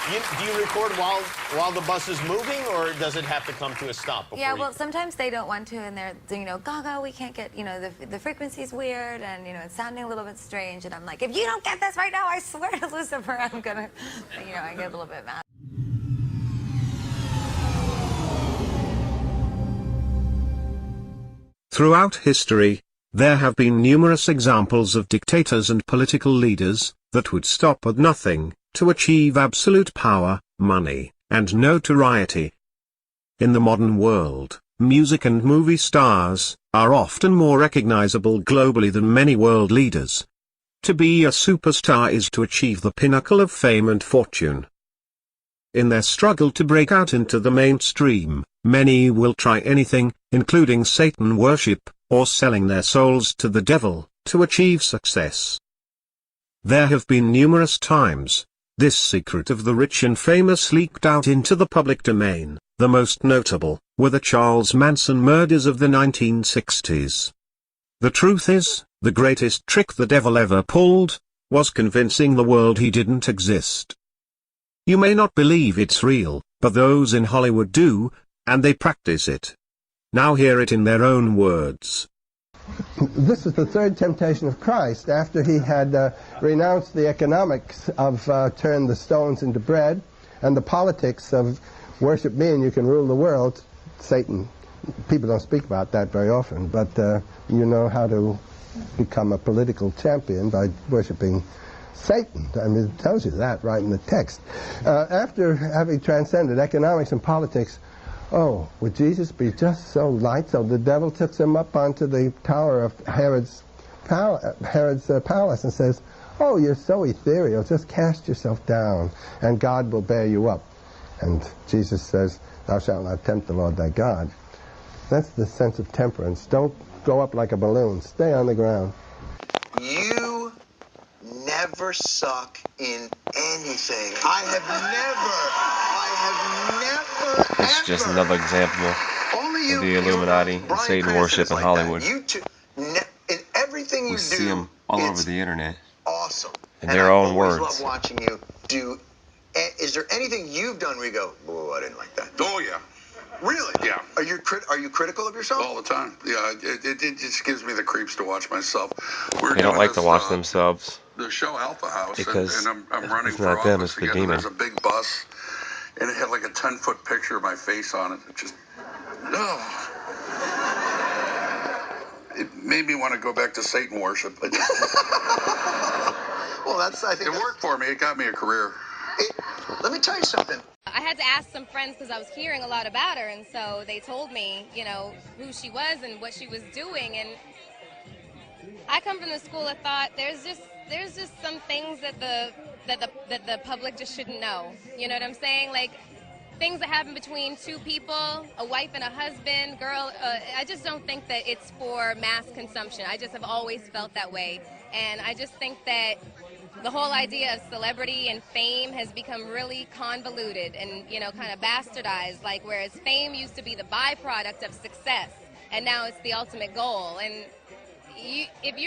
Do you record while the bus is moving, or does it have to come to a stop? Yeah, well, sometimes they don't want to, and they're, Gaga, we can't get, the frequency's weird, and, it's sounding a little bit strange, and I'm like, if you don't get this right now, I swear to Lucifer, I'm gonna, I get a little bit mad. Throughout history, there have been numerous examples of dictators and political leaders that would stop at nothing to achieve absolute power, money, and notoriety. In the modern world, music and movie stars are often more recognizable globally than many world leaders. To be a superstar is to achieve the pinnacle of fame and fortune. In their struggle to break out into the mainstream, many will try anything, including Satan worship, or selling their souls to the devil, to achieve success. There have been numerous times this secret of the rich and famous leaked out into the public domain. The most notable were the Charles Manson murders of the 1960s. The truth is, the greatest trick the devil ever pulled was convincing the world he didn't exist. You may not believe it's real, but those in Hollywood do, and they practice it. Now hear it in their own words. This is the third temptation of Christ. After he had renounced the economics of turn the stones into bread, and the politics of worship me and you can rule the world, Satan, people don't speak about that very often, but you know how to become a political champion by worshiping Satan. I mean, it tells you that right in the text. After having transcended economics and politics, oh, would Jesus be just so light? So the devil took him up onto the tower of Herod's palace and says, oh, you're so ethereal, just cast yourself down, and God will bear you up. And Jesus says, thou shalt not tempt the Lord thy God. That's the sense of temperance. Don't go up like a balloon. Stay on the ground. You never suck in anything. I have never, It's just another example of the Illuminati and Satan worship in Hollywood. In everything you We see them all over the internet. Awesome. In their own words. I love watching you do. Is there anything you've done where you go, oh, I didn't like that? Oh, yeah. Really? Yeah. Are you critical of yourself? All the time. Yeah, it just gives me the creeps to watch myself. They don't like to watch themselves. The show Alpha House, because and I'm running it's for not them, office it's the again. demon. There's a big bus, and it had like a 10-foot picture of my face on it. It just, it made me want to go back to Satan worship. Well, I think it worked for me. It got me a career. Let me tell you something. I had to ask some friends because I was hearing a lot about her, and so they told me, who she was and what she was doing. And I come from the school of thought. There's just some things that the public just shouldn't know. You know what I'm saying? Like things that happen between two people, a wife and a husband, girl. I just don't think that it's for mass consumption. I just have always felt that way, and I just think that the whole idea of celebrity and fame has become really convoluted and, kind of bastardized, like whereas fame used to be the byproduct of success, and now it's the ultimate goal. And if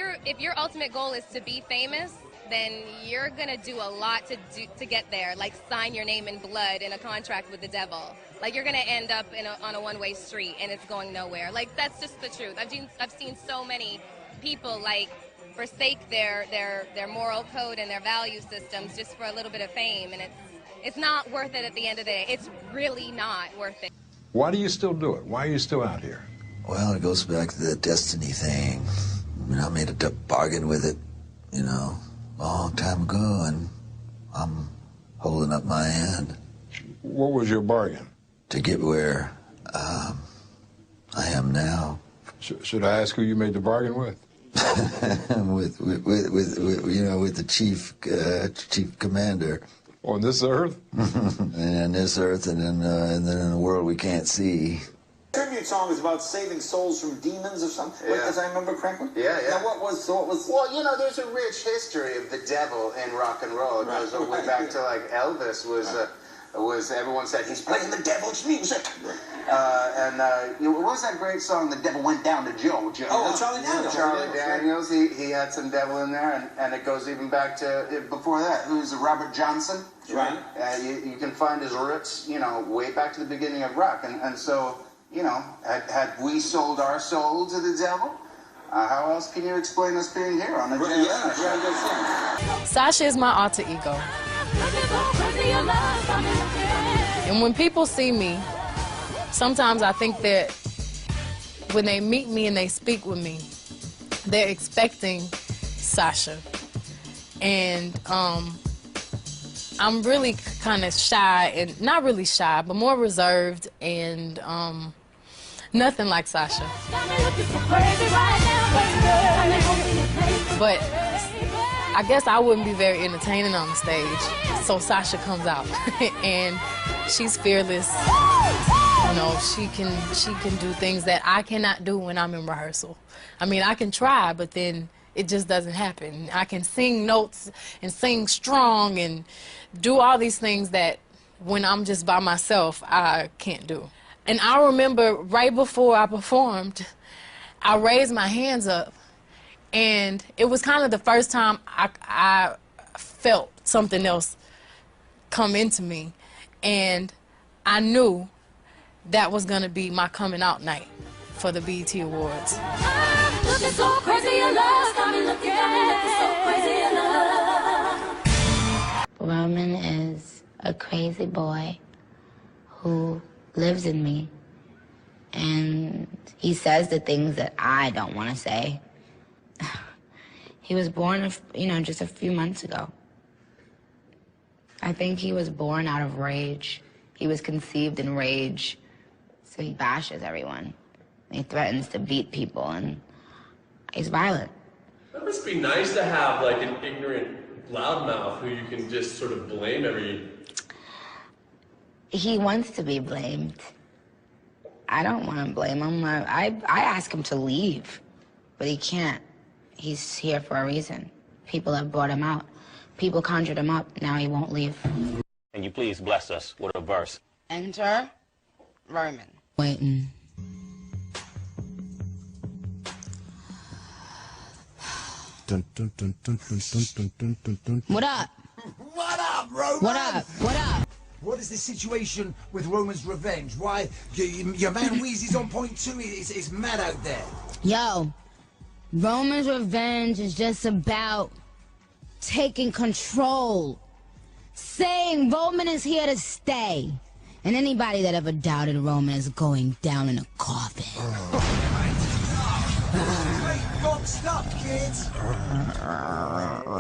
your ultimate goal is to be famous, then you're going to do a lot to get there, like sign your name in blood in a contract with the devil. Like you're going to end up on a one-way street, and it's going nowhere. Like that's just the truth. I've seen so many people, like, forsake their moral code and their value systems just for a little bit of fame, and it's not worth it at the end of the day. It's really not worth it. Why do you still do it? Why are you still out here? Well, it goes back to the destiny thing. I made a bargain with it, a long time ago, and I'm holding up my hand. What was your bargain? To get where I am now. Should I ask who you made the bargain with? with the chief commander. On this earth? And on this earth, and then in a world we can't see. The tribute song is about saving souls from demons or something, as I remember correctly. Yeah. Now, what was? Well, there's a rich history of the devil in rock and roll. It goes all the way back to like Elvis was everyone said he's playing the devil's music. What was that great song, The Devil Went Down to Georgia? Oh, Charlie Daniels. Charlie Daniels, he had some devil in there, and it goes even back to before that. Who's Robert Johnson Right. You can find his roots, you know, way back to the beginning of rock. And so, you know, had we sold our soul to the devil, how else can you explain us being here on the Jay Leno show? Sasha is my alter ego. And when people see me, sometimes I think that when they meet me and they speak with me, they're expecting Sasha. And I'm really kind of shy, and not really shy, but more reserved, and nothing like Sasha. But I guess I wouldn't be very entertaining on the stage, so Sasha comes out, and she's fearless. You know, she can do things that I cannot do when I'm in rehearsal. I mean, I can try, but then it just doesn't happen. I can sing notes and sing strong and do all these things that when I'm just by myself, I can't do. And I remember right before I performed, I raised my hands up, and it was kind of the first time I felt something else come into me, and I knew that was gonna be my coming out night for the BET Awards. Roman is a crazy boy who lives in me, and he says the things that I don't want to say. He was born, you know, just a few months ago. I think he was born out of rage. He was conceived in rage, so he bashes everyone. He threatens to beat people, and he's violent. That must be nice to have, like, an ignorant loudmouth who you can just sort of blame every... He wants to be blamed. I don't want to blame him. I ask him to leave, but he can't. He's here for a reason. People have brought him out. People conjured him up. Now he won't leave. Can you please bless us with a verse? Enter Roman. Waiting. What up? What up, Roman? What up? What up? What is the situation with Roman's revenge? Why, your man Weezy's on point too. It's mad out there. Yo, Roman's revenge is just about taking control. Saying Roman is here to stay. And anybody that ever doubted Roman is going down in a coffin. Got stuck, kids.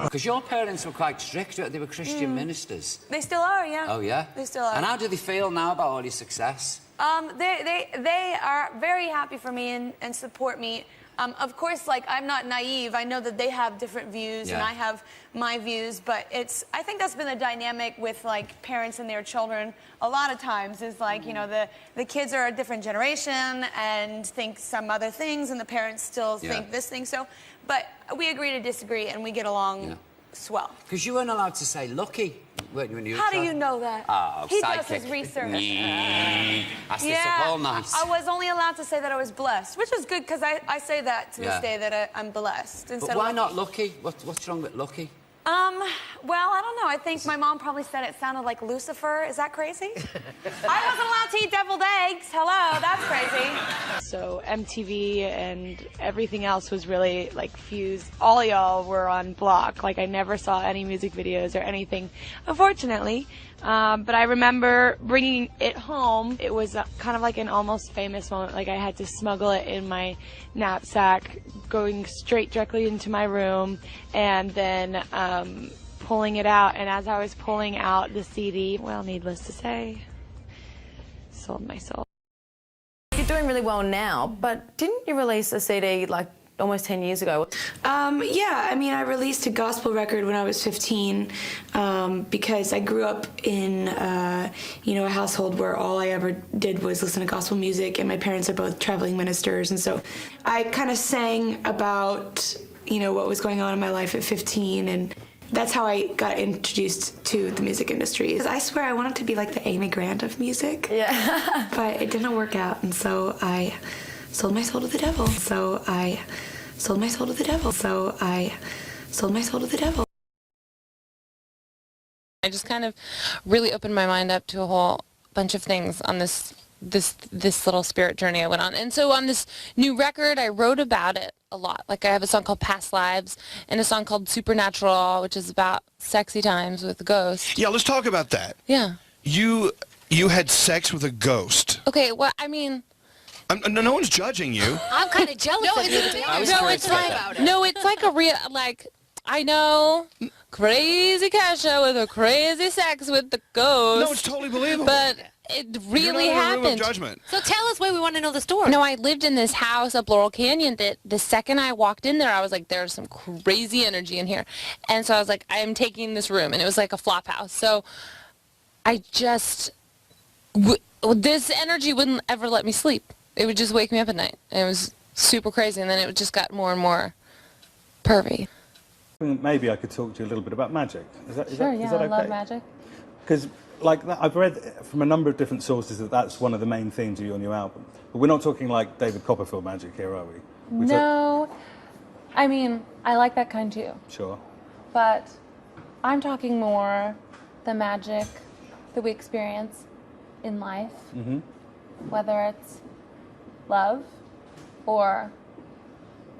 Because your parents were quite strict, they were Christian ministers. They still are, yeah. Oh, yeah? They still are. And how do they feel now about all your success? They are very happy for me and support me. Of course, like, I'm not naive. I know that they have different views, and I have my views, but I think that's been the dynamic with, like, parents and their children a lot of times is, like, you know, the kids are a different generation and think some other things, and the parents still think this thing. So, but we agree to disagree, and we get along swell. Because you weren't allowed to say lucky, weren't you, when you were How a child? do you know that? Oh, he sidekick. does his research. That's this up all night. I was only allowed to say that I was blessed, which is good because I say that to this day that I'm blessed. But why not lucky? What's wrong with lucky? Well, I don't know. I think my mom probably said it sounded like Lucifer. Is that crazy? I wasn't allowed to eat deviled eggs. Hello, that's crazy. So MTV and everything else was really, like, fused. All y'all were on block. Like, I never saw any music videos or anything, unfortunately. But I remember bringing it home. It was kind of like an almost famous moment. Like, I had to smuggle it in my knapsack, going straight directly into my room, and then pulling it out. And as I was pulling out the CD, well, needless to say, sold my soul. You're doing really well now, but didn't you release a CD like almost 10 years ago? Yeah, I mean, I released a gospel record when I was 15 because I grew up in, you know, a household where all I ever did was listen to gospel music, and my parents are both traveling ministers, and so I kind of sang about, you know, what was going on in my life at 15, and that's how I got introduced to the music industry. I swear I wanted to be like the Amy Grant of music, but it didn't work out, and so I sold my soul to the devil. So I sold my soul to the devil. So I sold my soul to the devil. I just kind of really opened my mind up to a whole bunch of things on this little spirit journey I went on. And so on this new record, I wrote about it a lot. Like I have a song called Past Lives and a song called Supernatural, which is about sexy times with a ghost. Yeah, let's talk about that. Yeah. You had sex with a ghost. Okay, well, I mean... no one's judging you. I'm kind of jealous of you, to be honest. It's like a real, like, I know, crazy Kesha with a crazy sex with the ghost. No, it's totally believable. But it really happened. Judgment. So tell us why we want to know the story. No, I lived in this house up Laurel Canyon that the second I walked in there, I was like, there's some crazy energy in here. And so I was like, I am taking this room. And it was like a flop house. So I just, this energy wouldn't ever let me sleep. It would just wake me up at night. And it was super crazy. And then it just got more and more pervy. Maybe I could talk to you a little bit about magic. Is that yeah, okay? I love magic. Because like that, I've read from a number of different sources that that's one of the main themes of your new album. But we're not talking like David Copperfield magic here, are we? No. I mean, I like that kind too. Sure. But I'm talking more the magic that we experience in life. Mm-hmm. Whether it's love or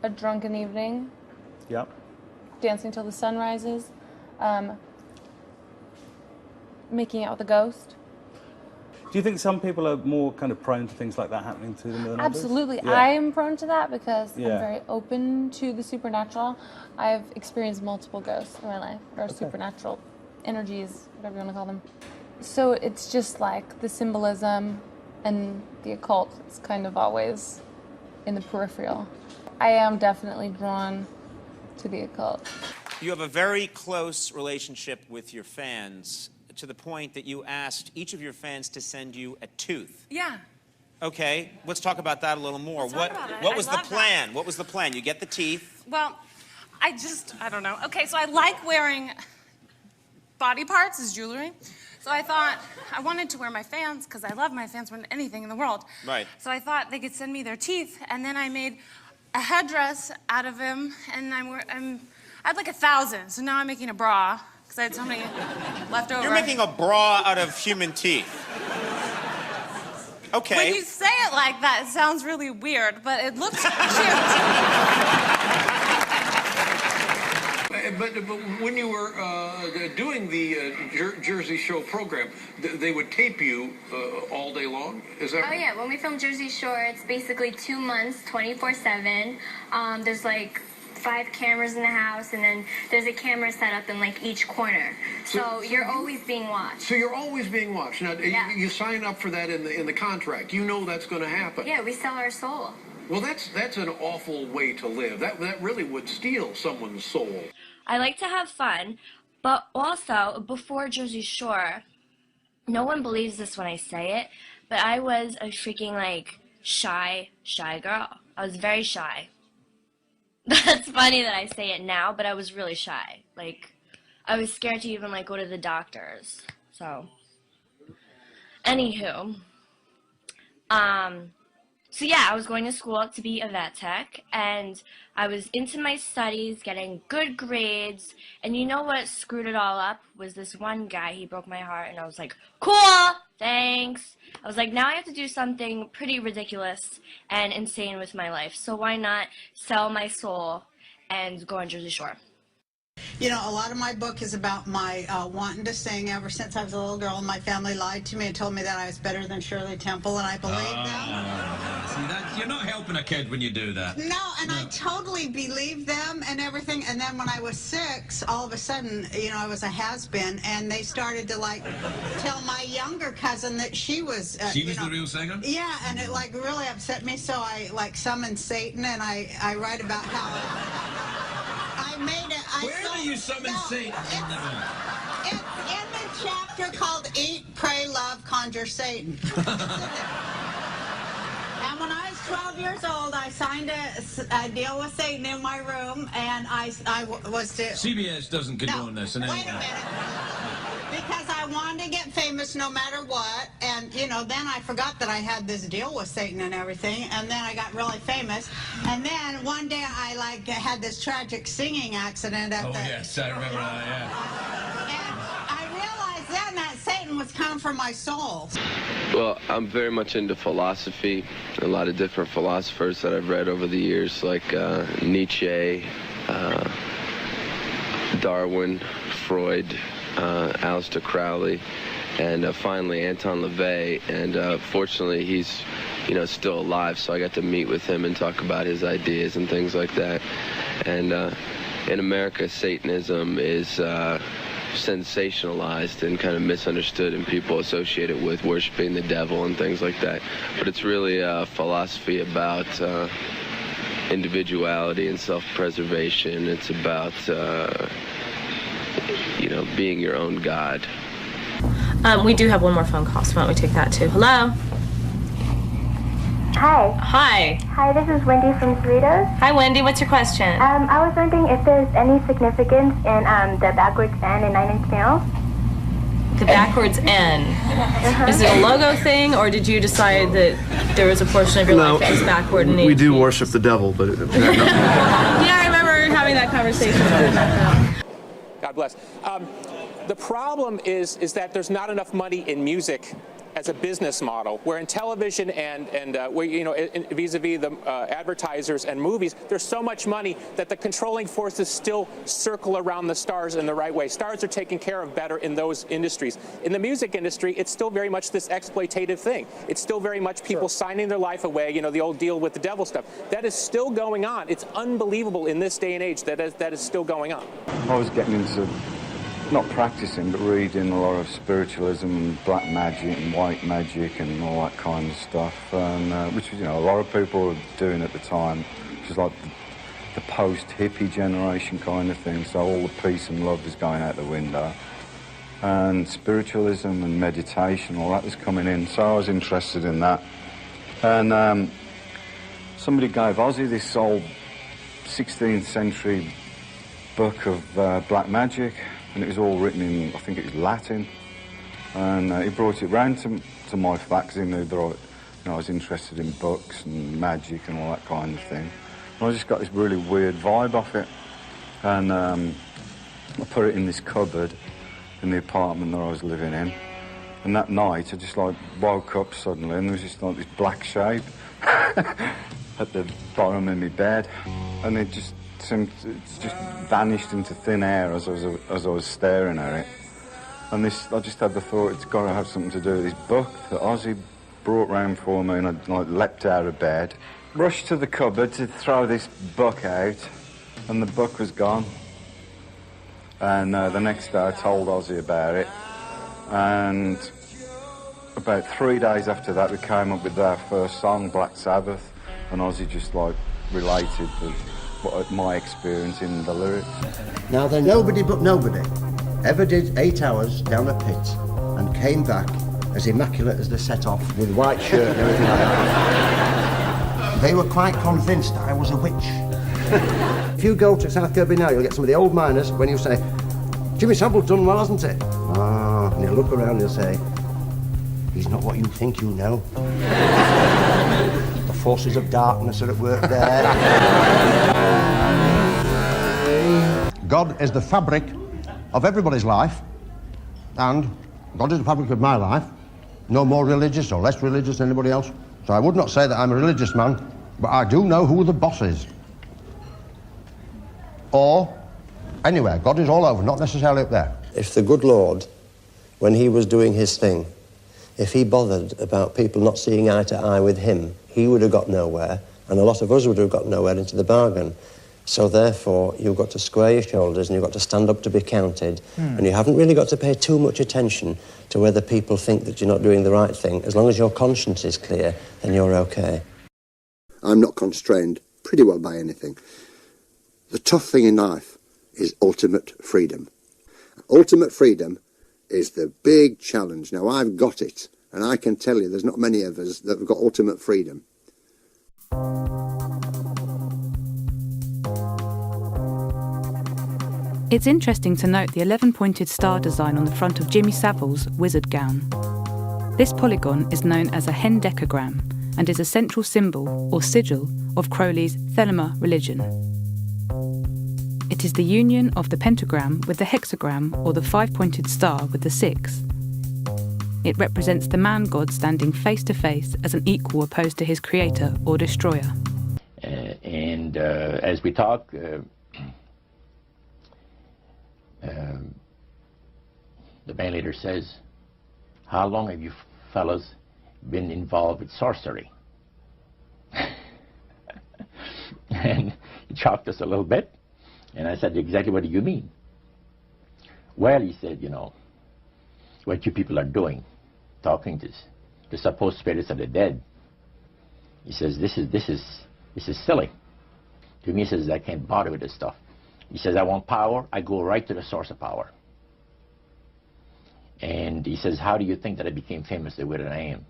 a drunken evening. Yep. Dancing till the sun rises. Making out with a ghost. Do you think some people are more kind of prone to things like that happening to them than others? Absolutely. Yeah. I'm prone to that because Yeah. I'm very open to the supernatural. I've experienced multiple ghosts in my life, or supernatural energies, whatever you want to call them. So it's just like the symbolism and the occult is kind of always in the peripheral. I am definitely drawn to the occult. You have a very close relationship with your fans, to the point that you asked each of your fans to send you a tooth. Yeah. Okay, let's talk about that a little more. Let's talk about it. What I was the love plan? What was the plan? You get the teeth. Well, I don't know. Okay, so I like wearing body parts as jewelry. So I thought I wanted to wear my fans, because I love my fans more than anything in the world. Right. So I thought they could send me their teeth, and then I made a headdress out of them, and I had like 1,000, so now I'm making a bra, because I had so many left over. You're making a bra out of human teeth. Okay. When you say it like that, it sounds really weird, but it looks cute. But when you were doing the Jersey Shore program, they would tape you all day long? Is that right? Oh, yeah. When we film Jersey Shore, it's basically 2 months, 24/7. There's like 5 cameras in the house, and then there's a camera set up in like each corner. So you're always being watched. So you're always being watched. Now, Yeah. you sign up for that in the contract. You know that's going to happen. Yeah, we sell our soul. Well, that's an awful way to live. That really would steal someone's soul. I like to have fun, but also before Jersey Shore, no one believes this when I say it, but I was a freaking like shy girl. I was very shy. That's funny that I say it now, but I was really shy. Like, I was scared to even like go to the doctors. So, anywho, so yeah, I was going to school to be a vet tech, and I was into my studies, getting good grades, and you know what screwed it all up was this one guy. He broke my heart, and I was like, cool, thanks. I was like, now I have to do something pretty ridiculous and insane with my life, so why not sell my soul and go on Jersey Shore? You know, a lot of my book is about my wanting to sing. Ever since I was a little girl, my family lied to me and told me that I was better than Shirley Temple, and I believed them. See, you're not helping a kid when you do that. No, and I totally believed them and everything. And then when I was 6, all of a sudden, you know, I was a has-been, and they started to, like, tell my younger cousin that she was... she was the real singer? Yeah, and it, like, really upset me, so I, like, summoned Satan, and I write about how... I made it. Where do you summon Satan? It's in the chapter called Eat, Pray, Love, Conjure Satan. And when I was 12 years old, I signed a deal with Satan in my room, and I was to... CBS doesn't condone this. Wait a minute. Because I wanted to get famous no matter what, and, you know, then I forgot that I had this deal with Satan and everything, and then I got really famous, and then one day I, like, had this tragic singing accident at yes, I remember that, yeah. And I Satan was coming for my soul. Well, I'm very much into philosophy. A lot of different philosophers that I've read over the years, like Nietzsche, Darwin, Freud, Aleister Crowley, and finally Anton LaVey. And fortunately, he's still alive, so I got to meet with him and talk about his ideas and things like that. And in America, Satanism is sensationalized and kind of misunderstood, and people associate it with worshiping the devil and things like that. But it's really a philosophy about individuality and self-preservation. It's about being your own God. We do have one more phone call, so why don't we take that too? Hello? Hi. Hi. Hi, this is Wendy from Cerritos. Hi, Wendy. What's your question? I was wondering if there's any significance in the backwards N in Nine Inch Nails. The backwards N. Is it a logo thing, or did you decide that there was a portion of your life that was backward? And we do worship the devil, but... Yeah, I remember having that conversation. God bless. The problem is that there's not enough money in music as a business model, where in television and vis-a-vis the advertisers and movies, there's so much money that the controlling forces still circle around the stars in the right way. Stars are taken care of better in those industries. In the music industry, it's still very much this exploitative thing. It's still very much people signing their life away, the old deal with the devil stuff. That is still going on. It's unbelievable in this day and age that is still going on. I was getting into not practicing, but reading a lot of spiritualism and black magic and white magic and all that kind of stuff, and which a lot of people were doing at the time, which is like the post-hippie generation kind of thing. So all the peace and love is going out the window, and spiritualism and meditation, all that was coming in. So I was interested in that, and somebody gave Ozzy this old 16th century book of black magic. And it was all written in, I think it was Latin. And he brought it round to my flat because he knew that I was interested in books and magic and all that kind of thing. And I just got this really weird vibe off it. And I put it in this cupboard in the apartment that I was living in. And that night I just woke up suddenly and there was just this black shape at the bottom of my bed. And it just vanished into thin air as I was staring at it. And I just had the thought, it's got to have something to do with this book that Ozzy brought round for me, and I leapt out of bed, rushed to the cupboard to throw this book out, and the book was gone. And the next day I told Ozzy about it, and about 3 days after that we came up with our first song, Black Sabbath, and Ozzy just related my experience in the lyrics. Now then, nobody but nobody ever did 8 hours down a pit and came back as immaculate as they set off with white shirt and everything like that. They were quite convinced I was a witch. If you go to South Kirby now, you'll get some of the old miners when you say, Jimmy Savile's done well, hasn't he? Ah, and he'll look around and he'll say, he's not what you think you know. The forces of darkness are at work there. God is the fabric of everybody's life, and God is the fabric of my life. No more religious or less religious than anybody else. So I would not say that I'm a religious man, but I do know who the boss is. Or anywhere. God is all over, not necessarily up there. If the good Lord, when he was doing his thing, if he bothered about people not seeing eye to eye with him, he would have got nowhere, and a lot of us would have got nowhere into the bargain. So therefore, you've got to square your shoulders and you've got to stand up to be counted. And you haven't really got to pay too much attention to whether people think that you're not doing the right thing. As long as your conscience is clear, then you're okay. I'm not constrained pretty well by anything. The tough thing in life is ultimate freedom. Ultimate freedom is the big challenge. Now, I've got it, and I can tell you there's not many of us that have got ultimate freedom. It's interesting to note the 11-pointed star design on the front of Jimmy Savile's wizard gown. This polygon is known as a hendecagram and is a central symbol, or sigil, of Crowley's Thelema religion. It is the union of the pentagram with the hexagram, or the 5-pointed star with the 6. It represents the man-god standing face-to-face as an equal opposed to his creator or destroyer. And as we talk, the band leader says, "How long have you fellas been involved with sorcery?" And he shocked us a little bit. And I said, "Exactly what do you mean?" "Well," he said, "you know, what you people are doing, talking to the supposed spirits of the dead." He says, this is silly. To me, he says, "I can't bother with this stuff." He says, "I want power. I go right to the source of power." And he says, "How do you think that I became famous the way that I am?"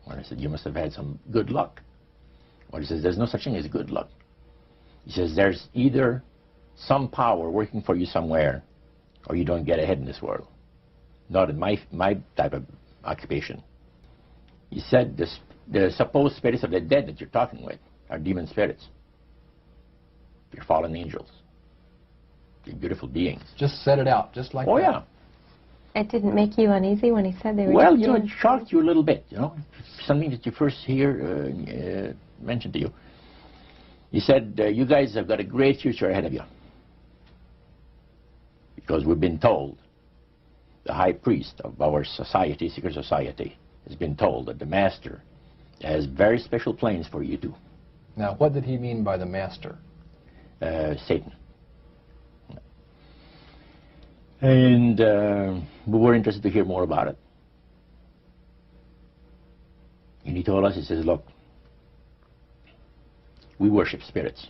Well, I said, "You must have had some good luck." Well, he says, "There's no such thing as good luck." He says, "There's either some power working for you somewhere, or you don't get ahead in this world. Not in my type of occupation." He said, the supposed spirits of the dead that you're talking with are demon spirits. They're fallen angels. They're beautiful beings. Just set it out, just like that. Oh, yeah. It didn't make you uneasy when he said they were... Well, you know, it shocked you a little bit, you know. Something that you first hear mentioned to you. He said, "You guys have got a great future ahead of you. Because we've been told, the high priest of our society, secret society, has been told that the master has very special plans for you too." Now, what did he mean by the master? Satan. And we were interested to hear more about it. And he told us, he says, "Look, we worship spirits.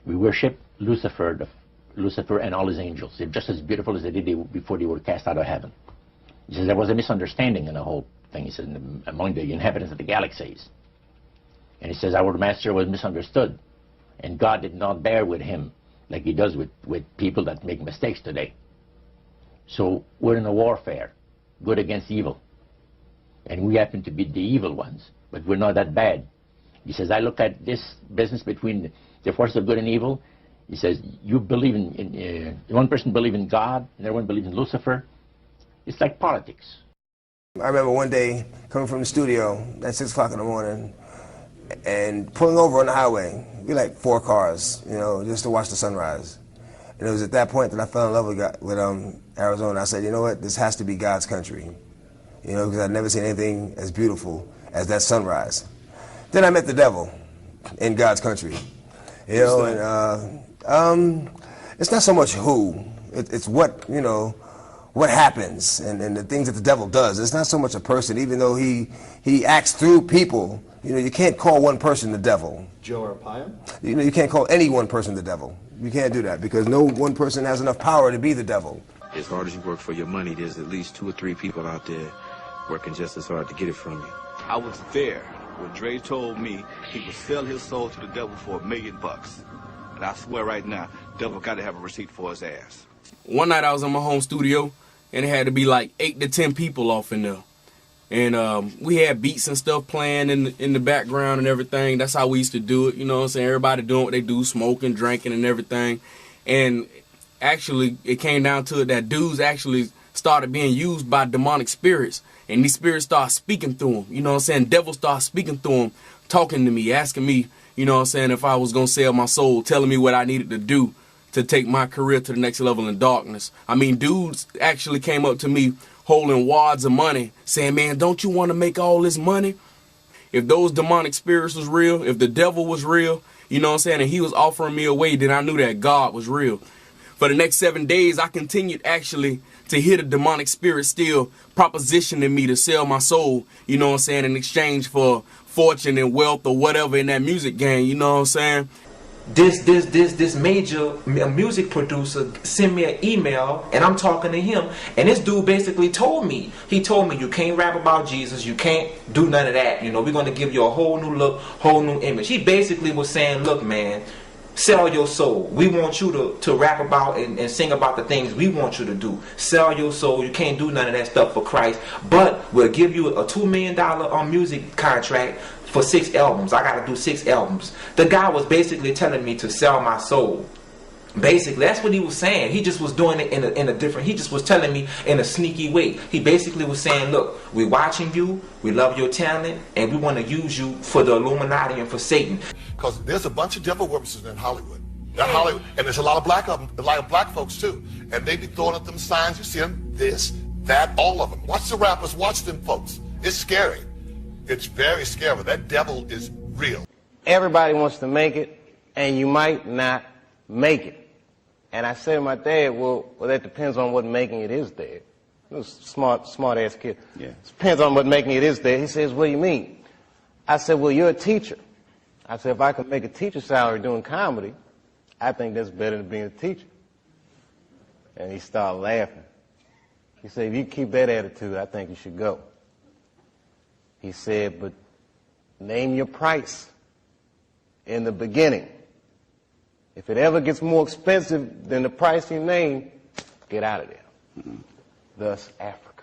We worship Lucifer and all his angels. They're just as beautiful as they did before they were cast out of heaven." He says, "There was a misunderstanding in the whole thing," he says, "among the inhabitants of the galaxies." And he says, "Our master was misunderstood. And God did not bear with him like he does with people that make mistakes today. So we're in a warfare, good against evil. And we happen to be the evil ones, but we're not that bad." He says, "I look at this business between the forces of good and evil." He says, "You believe in one person believes in God, and everyone believes in Lucifer. It's like politics." I remember one day coming from the studio at 6 o'clock in the morning and pulling over on the highway. We like 4 cars, you know, just to watch the sunrise. And it was at that point that I fell in love with Arizona. I said, "You know what, this has to be God's country." You know, because I'd never seen anything as beautiful as that sunrise. Then I met the devil in God's country. You know, and it's not so much who, it's what, you know, what happens and the things that the devil does. It's not so much a person, even though he acts through people. You know, you can't call one person the devil. Joe Arpaio? You know, you can't call any one person the devil. You can't do that because no one person has enough power to be the devil. As hard as you work for your money, there's at least 2 or 3 people out there working just as hard to get it from you. I was there when Dre told me he would sell his soul to the devil for $1 million. And I swear right now, devil got to have a receipt for his ass. One night I was in my home studio, and it had to be like 8 to 10 people off in there. And we had beats and stuff playing in the background and everything. That's how we used to do it, you know what I'm saying? Everybody doing what they do, smoking, drinking, and everything. And actually, it came down to it that dudes actually started being used by demonic spirits. And these spirits started speaking through them, you know what I'm saying? Devils started speaking through them, talking to me, asking me, you know what I'm saying, if I was going to sell my soul, telling me what I needed to do to take my career to the next level in darkness. I mean, dudes actually came up to me holding wads of money, saying, "Man, don't you want to make all this money?" If those demonic spirits was real, if the devil was real, you know what I'm saying, and he was offering me away, then I knew that God was real. For the next 7 days, I continued actually to hear the demonic spirit still propositioning me to sell my soul, you know what I'm saying, in exchange for fortune and wealth or whatever in that music game, you know what I'm saying? This major music producer sent me an email, and I'm talking to him, and this dude basically told me, you can't rap about Jesus, you can't do none of that, you know, we're going to give you a whole new look, whole new image. He basically was saying, look, man, sell your soul. We want you to rap about and sing about the things we want you to do. Sell your soul. You can't do none of that stuff for Christ, but we'll give you a $2 million music contract for 6 albums. I got to do 6 albums. The guy was basically telling me to sell my soul Basically, that's what he was saying. He just was doing it in a different, he just was telling me in a sneaky way. He basically was saying, look, we're watching you, we love your talent, and we want to use you for the Illuminati and for Satan. Because there's a bunch of devil workers in Hollywood. Hollywood. And there's a lot of black folks too. And they be throwing up them signs, you see them, this, that, all of them. Watch the rappers, watch them folks. It's scary. It's very scary. That devil is real. Everybody wants to make it, and you might not make it. And I said to my dad, well, that depends on what making it is, Dad. He was a smart ass kid. Yeah. It depends on what making it is, Dad. He says, what do you mean? I said, well, you're a teacher. I said, if I could make a teacher salary doing comedy, I think that's better than being a teacher. And he started laughing. He said, if you keep that attitude, I think you should go. He said, but name your price in the beginning. If it ever gets more expensive than the price you named, get out of there. Thus, Africa.